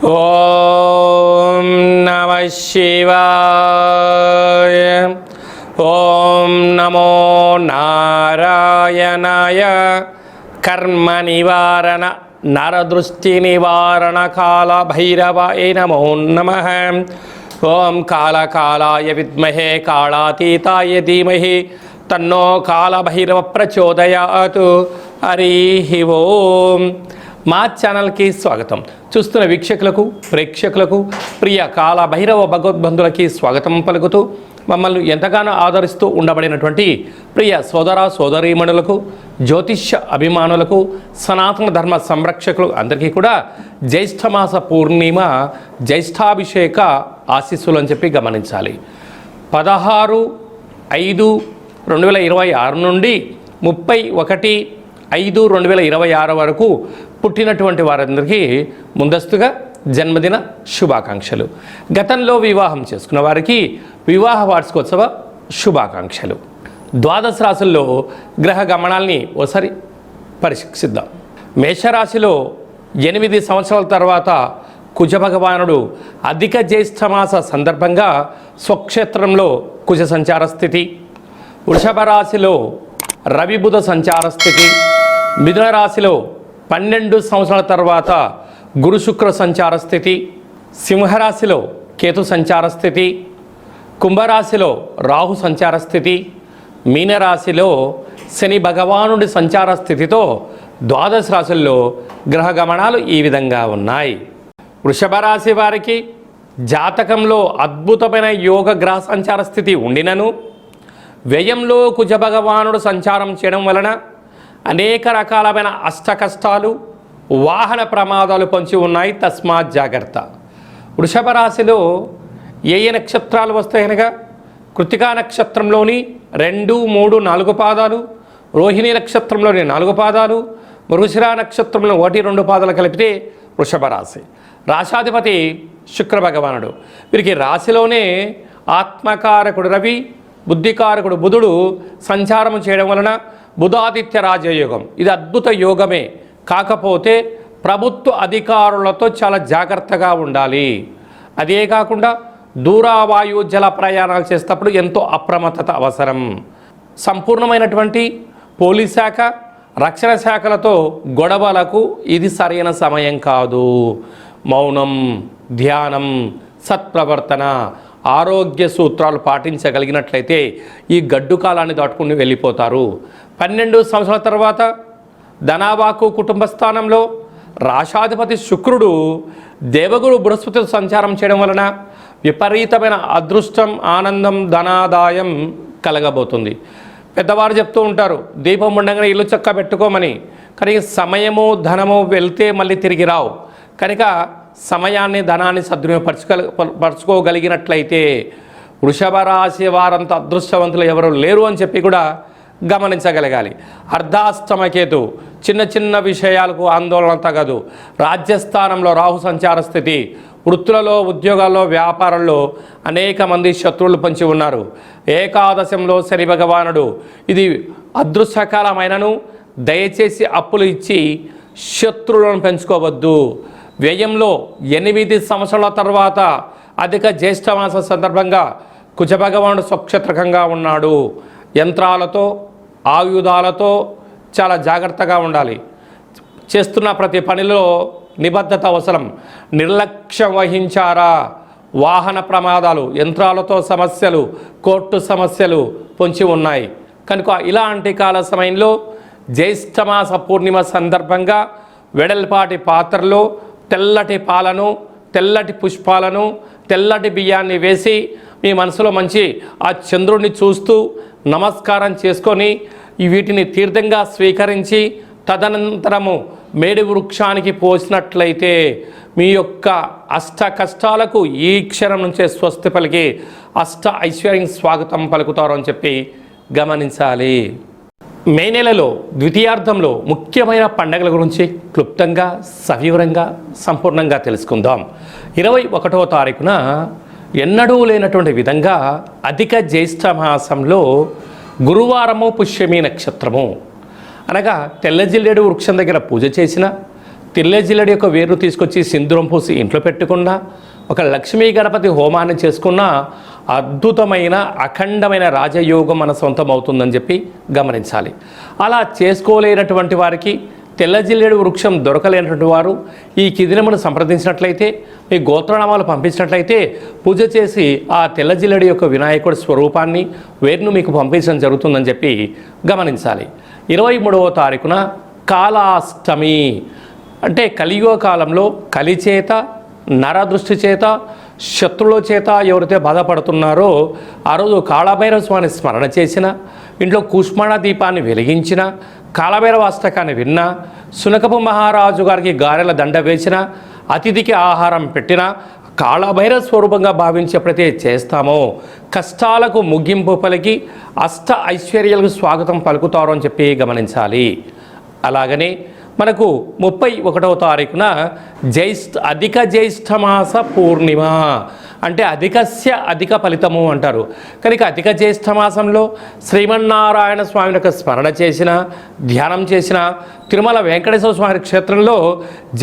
ఓం నమః శివాయ. ఓం నమో నారాయణాయ. కర్మ నివారణ నరదృష్టి నివారణ కాల భైరవాయ నమో నమః. ఓం కాళకాలాయ విద్మహే కాళాతీతాయ ధీమహి తన్నో కాళభైరవ ప్రచోదయాత్. హరి ఓం. మా ఛానల్కి స్వాగతం. చూస్తున్న వీక్షకులకు ప్రేక్షకులకు ప్రియ కాళభైరవ భగవద్బంధులకి స్వాగతం పలుకుతూ మమ్మల్ని ఎంతగానో ఆదరిస్తూ ఉండబడినటువంటి ప్రియ సోదర సోదరీమణులకు జ్యోతిష్య అభిమానులకు సనాతన ధర్మ సంరక్షకులు అందరికీ కూడా జ్యేష్ఠమాస పూర్ణిమ జ్యేష్ఠాభిషేక ఆశీస్సులు అని చెప్పి గమనించాలి. 16/5/2026 నుండి 31/5/2026 వరకు పుట్టినటువంటి వారందరికీ ముందస్తుగా జన్మదిన శుభాకాంక్షలు. గతంలో వివాహం చేసుకున్న వారికి వివాహ వార్షికోత్సవ శుభాకాంక్షలు. ద్వాదశ రాశుల్లో గ్రహ గమనాల్ని ఒకసారి పరీక్షిద్దాం. మేషరాశిలో 8 సంవత్సరాల తర్వాత కుజ భగవానుడు అధిక జ్యేష్ఠమాస సందర్భంగా స్వక్షేత్రంలో కుజ సంచార స్థితి. వృషభ రాశిలో రవి బుధ సంచార స్థితి. మిథున రాశిలో 12 సంవత్సరాల తర్వాత గురు శుక్ర సంచార స్థితి. సింహరాశిలో కేతు సంచార స్థితి. కుంభరాశిలో రాహు సంచార స్థితి. మీనరాశిలో శని భగవానుడి సంచార స్థితితో ద్వాదశ రాశుల్లో గ్రహ గమనాలు ఈ విధంగా ఉన్నాయి. వృషభ రాశి వారికి జాతకంలో అద్భుతమైన యోగ గ్రహ సంచార స్థితి ఉండినను వ్యయంలో కుజ భగవానుడు సంచారం చేయడం వలన అనేక రకాలమైన అష్ట కష్టాలు వాహన ప్రమాదాలు పొంచి ఉన్నాయి. తస్మాత్ జాగ్రత్త. వృషభ రాశిలో ఏ నక్షత్రాలు వస్తాయనగా కృతికా నక్షత్రంలోని 2, 3, 4 పాదాలు, రోహిణి నక్షత్రంలోని 4 పాదాలు, మృగశిర నక్షత్రంలో 1, 2 పాదాలు కలిపితే వృషభ రాశి. రాశాధిపతి శుక్ర భగవానుడు. వీరికి రాశిలోనే ఆత్మకారకుడు రవి, బుద్ధికారకుడు బుధుడు సంచారం చేయడం వలన బుధాదిత్య రాజయోగం. ఇది అద్భుత యోగమే. కాకపోతే ప్రభుత్వ అధికారులతో చాలా జాగ్రత్తగా ఉండాలి. అదే కాకుండా దూరవాయు జల ప్రయాణాలు చేసేటప్పుడు ఎంతో అప్రమత్తత అవసరం. సంపూర్ణమైనటువంటి పోలీస్ శాఖ, రక్షణ శాఖలతో గొడవలకు ఇది సరైన సమయం కాదు. మౌనం, ధ్యానం, సత్ప్రవర్తన, ఆరోగ్య సూత్రాలు పాటించగలిగినట్లయితే ఈ గడ్డు కాలాన్ని దాటుకుని వెళ్ళిపోతారు. 12 సంవత్సరాల తర్వాత ధనావాకు కుటుంబ స్థానంలో రాశాధిపతి శుక్రుడు దేవగురు బృహస్పతి సంచారం చేయడం వలన విపరీతమైన అదృష్టం, ఆనందం, ధనాదాయం కలగబోతుంది. పెద్దవారు చెప్తూ ఉంటారు దీపం ఉండగానే ఇల్లు చక్క పెట్టుకోమని. కానీ సమయము ధనము వెళ్తే మళ్ళీ తిరిగి రావు. కనుక సమయాన్ని ధనాన్ని పరుచుకోగలిగినట్లయితే వృషభ రాశి వారంత అదృష్టవంతులు ఎవరు లేరు అని చెప్పి కూడా గమనించగలగాలి. అర్ధాష్టమకేతు చిన్న చిన్న విషయాలకు ఆందోళన తగదు. రాజ్యస్థానంలో రాహు సంచార స్థితి. వృత్తులలో, ఉద్యోగాల్లో, వ్యాపారంలో అనేక మంది శత్రువులు పొంచి ఉన్నారు. ఏకాదశంలో శని భగవానుడు. ఇది అదృష్టకాలమైనను దయచేసి అప్పులు ఇచ్చి శత్రువులను పెంచుకోవద్దు. వ్యయంలో 8 సంవత్సరాల తర్వాత అధిక జ్యేష్ఠమాస సందర్భంగా కుజ భగవానుడు స్వక్షేత్రకంగా ఉన్నాడు. యంత్రాలతో, ఆయుధాలతో చాలా జాగ్రత్తగా ఉండాలి. చేస్తున్న ప్రతి పనిలో నిబద్ధత అవసరం. నిర్లక్ష్యం వహించారా వాహన ప్రమాదాలు, యంత్రాలతో సమస్యలు, కోర్టు సమస్యలు పొంచి ఉన్నాయి. కనుక ఇలాంటి కాల సమయంలో జ్యేష్ఠమాస పూర్ణిమ సందర్భంగా వెడల్పాటి పాత్రలో తెల్లటి పాలను, తెల్లటి పుష్పాలను, తెల్లటి బియ్యాన్ని వేసి మీ మనసులో మంచి ఆ చంద్రుడిని చూస్తూ నమస్కారం చేసుకొని వీటిని తీర్థంగా స్వీకరించి తదనంతరము మేడి వృక్షానికి పోసినట్లయితే మీ యొక్క అష్ట కష్టాలకు ఈ క్షణం నుంచే స్వస్తి పలికి అష్ట ఐశ్వర్యం స్వాగతం పలుకుతారు అని చెప్పి గమనించాలి. మే నెలలో ద్వితీయార్థంలో ముఖ్యమైన పండుగల గురించి క్లుప్తంగా, సవివరంగా, సంపూర్ణంగా తెలుసుకుందాం. 21వ తారీఖున ఎన్నడూ లేనటువంటి విధంగా అధిక జ్యేష్ఠ మాసంలో గురువారము పుష్యమి నక్షత్రము అనగా తెల్ల జిల్లేడు వృక్షం దగ్గర పూజ చేసిన తెల్లజిల్లడి యొక్క వేరు తీసుకొచ్చి సింధూరం పూసి ఇంట్లో పెట్టుకున్నా, ఒక లక్ష్మీ గణపతి హోమాన్ని చేసుకున్నా అద్భుతమైన అఖండమైన రాజయోగం మన సొంతం అవుతుందని చెప్పి గమనించాలి. అలా చేసుకోలేనటువంటి వారికి, తెల్లజిల్లేడు వృక్షం దొరకలేనటువంటి వారు ఈ కిదినమును సంప్రదించినట్లయితే, మీ గోత్రనామాలు పంపించినట్లయితే పూజ చేసి ఆ తెల్లజిల్లేడు యొక్క వినాయకుడి స్వరూపాన్ని వేరును మీకు పంపించడం జరుగుతుందని చెప్పి గమనించాలి. 23వ తారీఖున కాలాష్టమి అంటే కలియుగ కాలంలో కలి చేత, నరదృష్టి చేత, శత్రువుల చేత ఎవరైతే బాధపడుతున్నారో ఆ రోజు కాళభైరవ స్వామిని స్మరణ చేసిన, ఇంట్లో కుష్మాణ దీపాన్ని వెలిగించిన, కాళభైరవ అష్టకాన్ని విన్నా, సునకపు మహారాజు గారికి గారెల దండ వేసిన, అతిథికి ఆహారం పెట్టిన, కాళభైరవ స్వరూపంగా భావించి ఎప్పుడైతే చేస్తామో కష్టాలకు ముగింపు పలికి అష్ట ఐశ్వర్యాలకు స్వాగతం పలుకుతారు అని చెప్పి గమనించాలి. అలాగనే మనకు 31వ తారీఖున అధిక జ్యేష్ఠమాస పూర్ణిమ అంటే అధికస్య అధిక ఫలితము అంటారు. కనుక అధిక జ్యేష్ఠమాసంలో శ్రీమన్నారాయణ స్వామి యొక్క స్మరణ చేసిన, ధ్యానం చేసిన, తిరుమల వెంకటేశ్వర స్వామి క్షేత్రంలో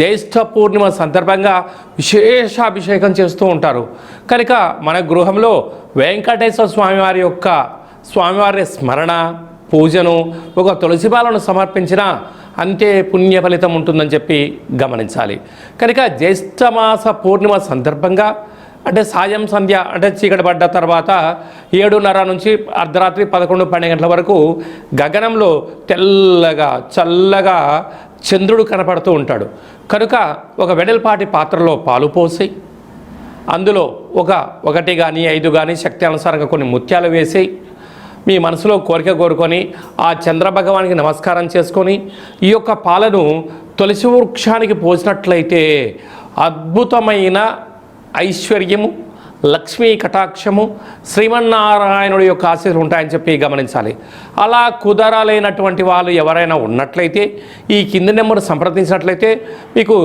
జ్యేష్ఠ పూర్ణిమ సందర్భంగా విశేష అభిషేకం చేస్తూ ఉంటారు. కనుక మన గృహంలో వెంకటేశ్వర స్వామివారి స్మరణ, పూజను, ఒక తులసిమాలను సమర్పించిన అంతే పుణ్య ఫలితం ఉంటుందని చెప్పి గమనించాలి. కనుక జ్యేష్ఠమాస పూర్ణిమ సందర్భంగా అంటే సాయం సంధ్య అంటే చీకటి పడ్డ తర్వాత 7:30 నుంచి అర్ధరాత్రి 11-12 గంటల వరకు గగనంలో తెల్లగా చల్లగా చంద్రుడు కనపడుతూ ఉంటాడు. కనుక ఒక వెడల్పాటి పాత్రలో పాలు పోసి అందులో 1 కానీ 5 కానీ శక్తి అనుసారంగా కొన్ని ముత్యాలు వేసి మీ మనసులో కోరిక కోరుకొని ఆ చంద్రభగవానికి నమస్కారం చేసుకొని ఈ యొక్క పాలను తులసి వృక్షానికి పోసినట్లయితే అద్భుతమైన ఐశ్వర్యము, లక్ష్మీ కటాక్షము, శ్రీమన్నారాయణుడి యొక్క ఆశీస్సులు ఉంటాయని చెప్పి గమనించాలి. అలా కుదరలేనటువంటి వాళ్ళు ఎవరైనా ఉన్నట్లయితే ఈ కింది నెంబర్ సంప్రదించినట్లయితే మీకు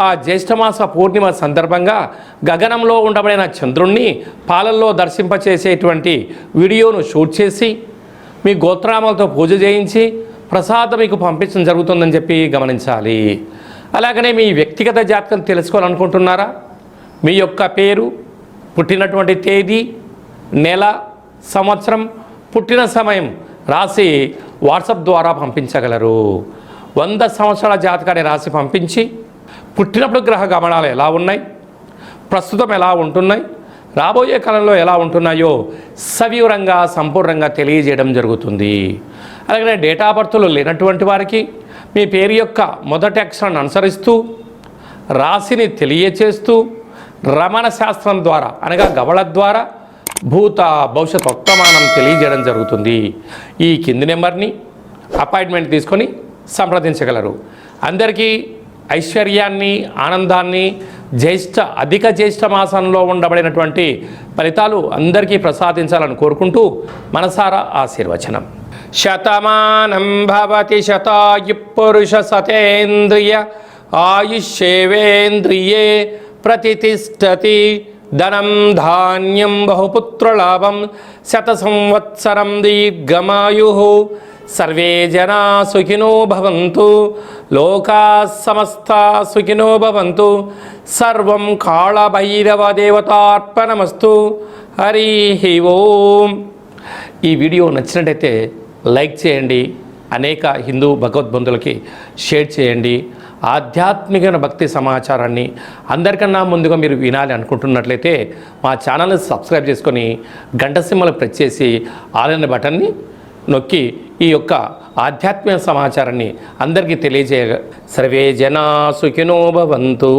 ఆ జ్యేష్ఠమాస పూర్ణిమ సందర్భంగా గగనంలో ఉండబడిన చంద్రుణ్ణి పాలల్లో దర్శింపచేసేటువంటి వీడియోను షూట్ చేసి మీ గోత్రామాలతో పూజ చేయించి ప్రసాదం మీకు పంపించడం జరుగుతుందని చెప్పి గమనించాలి. అలాగనే మీ వ్యక్తిగత జాతకం తెలుసుకోవాలనుకుంటున్నారా? మీ యొక్క పేరు, పుట్టినటువంటి తేదీ, నెల, సంవత్సరం, పుట్టిన సమయం రాసి వాట్సాప్ ద్వారా పంపించగలరు. 100 సంవత్సరాల జాతకాన్ని రాసి పంపించి పుట్టినప్పుడు గ్రహ గమనాలు ఎలా ఉన్నాయి, ప్రస్తుతం ఎలా ఉంటున్నాయి, రాబోయే కాలంలో ఎలా ఉంటున్నాయో సవివరంగా సంపూర్ణంగా తెలియజేయడం జరుగుతుంది. అలాగే డేటా ఆఫ్ బర్త్లో లేనటువంటి వారికి మీ పేరు యొక్క మొదటి అక్షరాన్ని అనుసరిస్తూ రాశిని తెలియచేస్తూ రమణ శాస్త్రం ద్వారా అనగా గవళ ద్వారా భూత భవిష్యత్ వర్తమానం తెలియజేయడం జరుగుతుంది. ఈ కింది నెంబర్ని అపాయింట్మెంట్ తీసుకొని సంప్రదించగలరు. అందరికీ ఐశ్వర్యాన్ని, ఆనందాన్ని, అధిక జ్యేష్ఠ మాసంలో ఉండబడినటువంటి ఫలితాలు అందరికీ ప్రసాదించాలని కోరుకుంటూ మనసారా ఆశీర్వచనం. శతమానం భవతి శతాయు పురుష సతేంద్రియ ఆయుష్యేవేంద్రియే ప్రతిష్టతి ధనం ధాన్యం బహుపుత్రలాభం శత సంవత్సరం దీర్ఘమాయు సర్వే జనా సుఖినో భవంతు లోకా సమస్తా సుఖినో భవంతు సర్వం కాళభైరవ దేవతార్పణమస్తు. హరి ఓం. ఈ వీడియో నచ్చినట్టయితే లైక్ చేయండి, అనేక హిందూ భగవద్బంధులకి షేర్ చేయండి. ఆధ్యాత్మిక భక్తి సమాచారాన్ని అందరికన్నా ముందుగా మీరు వినాలి అనుకుంటున్నట్లయితే మా ఛానల్ని సబ్స్క్రైబ్ చేసుకొని గంట సింబల్ ప్రెస్ చేసి ఆల్ అనే బటన్ని నొక్కి ఈ యొక్క ఆధ్యాత్మిక సమాచారాన్ని అందరికీ తెలియజేయ. సర్వే జనా సుఖినో భవంతు.